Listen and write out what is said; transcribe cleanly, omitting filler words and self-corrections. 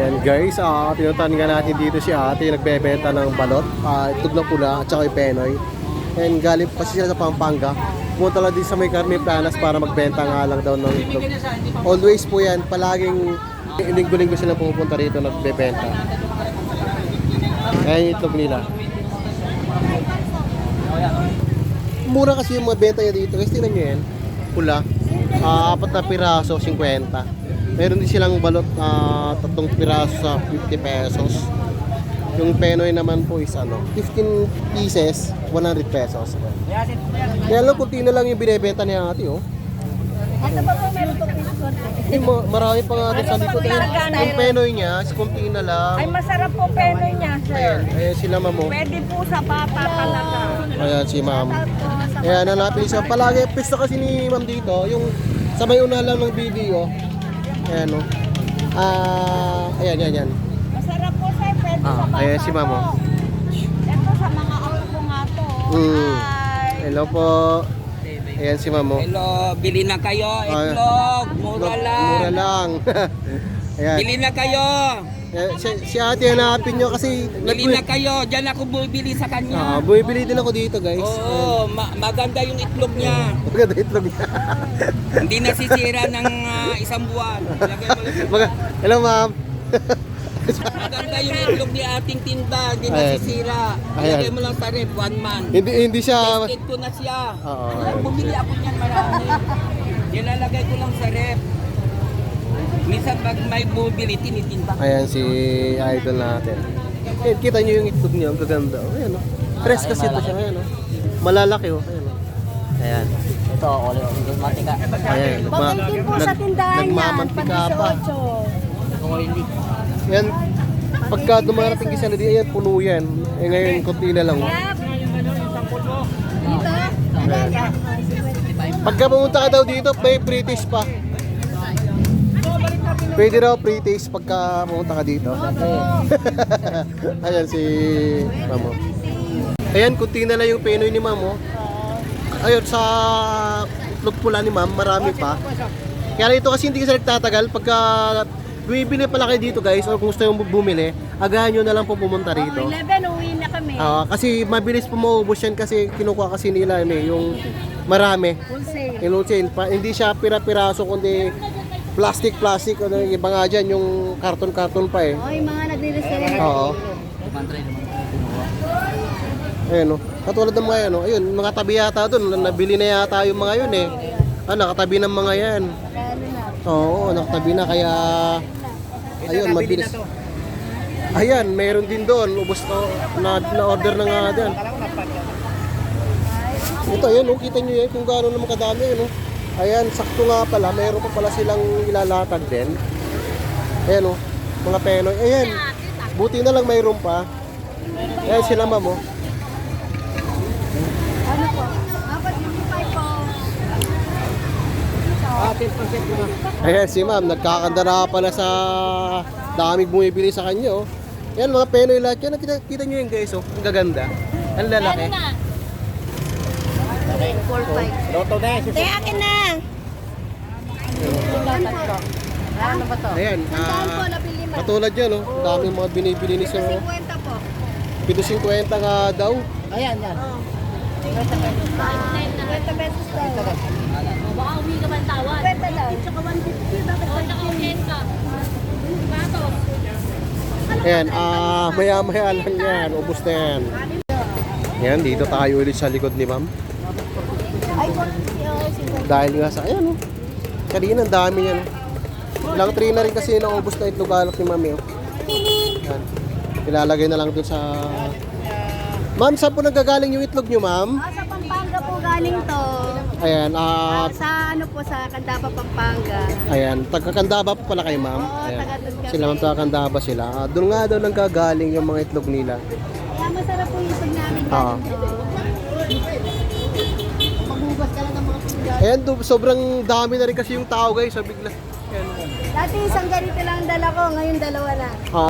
Ayan guys, pinuntahan nga natin dito si ate yung nagbebenta ng balot, itlog na pula at saka yung penoy. And galing kasi sila sa Pampanga. Pumunta lang din sa may Carmen Planas para magbenta nga lang daw ng itlog. Always po yan, palaging linggo-linggo sila pupunta rito nagbebenta. Ayan yung itlog nila. Mura kasi yung mga benta niya dito. Kasi tingnan nyo yan, pula. 4 na piraso, 50. Meron din silang balot 3 piraso sa 50 pesos. Yung penoy naman po is 15 pieces, 100 pesos. Kaya lang, kunti na lang yung binibenta niya ate, oh. Ito ba po meron po picture? Marami pa nga doon sa likod. Yung penoy niya, kunti na lang. Ay, masarap po penoy niya, sir. Ayan sila mamo. Pwede po sa bata talaga. Ayan si ma'am. Ayan, hanapin siya. Palagi, pista kasi ni ma'am dito, yung sa may una lang ng video. Ayan, oh. Ayan. Masarap po, sir. Pwede sa bata Ayan si ma'am, oh. Ito sa mga apo ko nga to. Hi. Hello po. Ayan si ma'am, oh. Hello, bili na kayo, itlog, mura lang. Mura lang. Ayan. Bili na kayo. Si ate hanapin nyo kasi Bili na kayo, diyan ako bumibili sa kanya. bumibili din ako dito guys. Oo, maganda yung itlog niya. Maganda itlog niya. Hindi nasisira ng isang buwan. Ilagay mo lang. Hello ma'am. Maganda yung itlog ni ating tinda, hindi Ayan. nasisira. Ilagay mo lang sa rep, 1 month. Hindi siya. Tested ko na siya. Oo. Bumili ako niyan marami. Nilalagay ko lang sa rep. Minsan pag may bumibili, tinitinda. Ayan si idol natin. Ayan, kita nyo yung itlog niya, ang gaganda. Ayan, oh. Fresh kasi ito siya. Ayan, oh. Malalaki, oh. Ayan, oh. Ayan. Ito, olive mantika. Ayan. Pag-18 po sa tindahan niya. Nagmamantika pa. Oily. Yan. Pagka dumarating kasi na ayan, puno yan. Eh ngayon, konti na lang, oh. Dito? Ayan. Pagka pumunta ka daw dito, may British pa. Pwede raw pre-taste pagka pumunta ka dito. Ayan si Mamo. Ayan, kunti na lang yung penoy ni Mamo. Ayun, sa itlog pula ni Ma'am, marami pa. Kaya ito kasi hindi kasi nagtatagal. Pagka bumibili pala kayo dito guys, o kung gusto yung bumili, agahan nyo na lang po pumunta rito. 11, uwi na kami. Kasi mabilis po maubos yan kasi kinukuha kasi nila yung marami. Wholesale. Yung wholesale. Hindi siya pira-piraso kundi plastic o yung iba nga dyan, yung karton pa eh. Yung mga nagre-resell. Oo. Ayun, katulad ng mga yan, ayun, mga tabi yata doon, nabili na yata yung mga yun eh. Nakatabi ng mga yan. Oo, nakatabi na kaya ayun, mabilis. Ayan, mayroon din doon, ubos na order na nga dyan. Ito, ayun, kita nyo yan kung gaano naman kadami, yun. Ayan, sakto nga pala, mayroon pa pala silang ilalatag din. Ayan, mga penoy. Ayan, buti na lang mayroon pa. Ayan sila ma'am, Ano po? 455 po. Ayan si ma'am, nagkakanda na pala sa daming bumibili sa kanya, oh. Ayan, mga penoy lahat yan. Kita nyo yun guys, oh. Ang gaganda. Ang lalaki. 45. Loto na eh. Te, akin na. Ano ba to? Ayan, Saan po nabili mo? katulad yan, oh. Ang daming mga binibili ni sir, oh. 50 po. 7.50 nga daw. Ayan, yan. 50 pesos daw. Baka uwi ka man tawad. 50 daw. Tsaka 150, bakit naka-10 ka? Bato. Ayan, maya-maya lang yan. Ubus na yan. Ayan, dito tayo ulit sa likod ni ma'am. Ay, 40. Dahil nga sa, ayan, oh. Kanina, ang dami yan, oh. Ilang tray na rin kasi naubos na itlog alak ni ma'am, oh. Ayan. Ilalagay na lang dun sa... Ma'am, saan po nagagaling yung itlog nyo, ma'am? Sa Pampanga po galing to. Ayan, Sa ano po, sa Candaba, Pampanga. ayan, taga-Candaba po pala kayo, ma'am. Oo, Ayan. taga-doon kami. Sila ma'am, taga-Candaba sila. Doon nga daw nanggagaling yung mga itlog nila. Kaya masarap po yung pag namin Oo. galing to. Maghugas ka lang ng mga pinggan. Ayan, sobrang dami na rin kasi yung tao, guys. So, bigla. Ayan. Dati isang ganito lang dala ko, ngayon dalawa na. Ah.